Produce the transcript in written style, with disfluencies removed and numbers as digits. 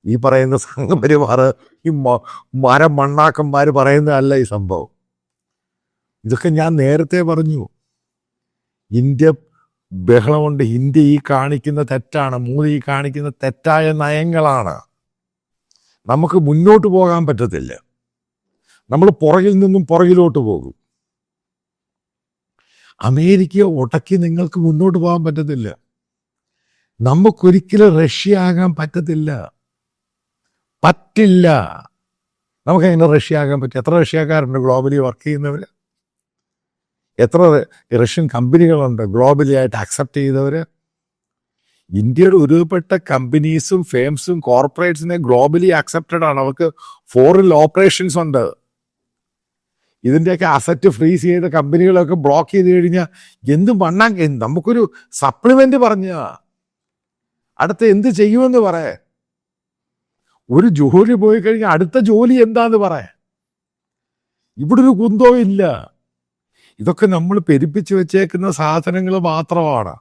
ഈ പറയുന്ന സംഘപരിവാർ, ഈ മണ്ണാക്കന്മാർ പറയുന്നതല്ല ഈ സംഭവം. ഇതൊക്കെ ഞാൻ നേരത്തെ പറഞ്ഞു. ഇന്ത്യ ബഹളമുണ്ട്, ഇന്ത്യ ഈ കാണിക്കുന്ന തെറ്റാണ്, മോദി ഈ കാണിക്കുന്ന തെറ്റായ നയങ്ങളാണ്. നമുക്ക് മുന്നോട്ട് പോകാൻ പറ്റത്തില്ല. നമ്മൾ പുറകിൽ നിന്നും പുറകിലോട്ട് പോകും. അമേരിക്കയെ ഉടക്കി നിങ്ങൾക്ക് മുന്നോട്ട് പോകാൻ പറ്റത്തില്ല. നമുക്കൊരിക്കലും റഷ്യ ആകാൻ പറ്റത്തില്ല, പറ്റില്ല. നമുക്കെങ്ങനെ റഷ്യ ആകാൻ പറ്റും? എത്ര റഷ്യക്കാരുണ്ട് ഗ്ലോബലി വർക്ക് ചെയ്യുന്നവർ? എത്ര റഷ്യൻ കമ്പനികളുണ്ട് ഗ്ലോബലി ആയിട്ട് അക്സെപ്റ്റ് ചെയ്തവർ? ഇന്ത്യയുടെ ഒരുപെട്ട കമ്പനീസും ഫേംസും കോർപ്പറേറ്റ്സിനെ ഗ്ലോബലി അക്സെപ്റ്റഡ് ആണ്. അവർക്ക് ഫോറിൻ ഓപ്പറേഷൻസ് ഉണ്ട്. ഇതിൻ്റെയൊക്കെ അസറ്റ് ഫ്രീസ് ചെയ്ത കമ്പനികളൊക്കെ ബ്ലോക്ക് ചെയ്ത് കഴിഞ്ഞാൽ എന്ത് നമുക്കൊരു സപ്ലിമെന്റ് പറഞ്ഞ അടുത്ത എന്ത് ചെയ്യുമെന്ന് പറയാ. ഒരു ജോലി പോയി കഴിഞ്ഞാൽ അടുത്ത ജോലി എന്താന്ന് പറയാ. ഇവിടെ ഒരു കുന്തവും ഇല്ല. ഇതൊക്കെ നമ്മൾ പെരുപ്പിച്ച് വെച്ചേക്കുന്ന സാധനങ്ങൾ മാത്രമാണ്.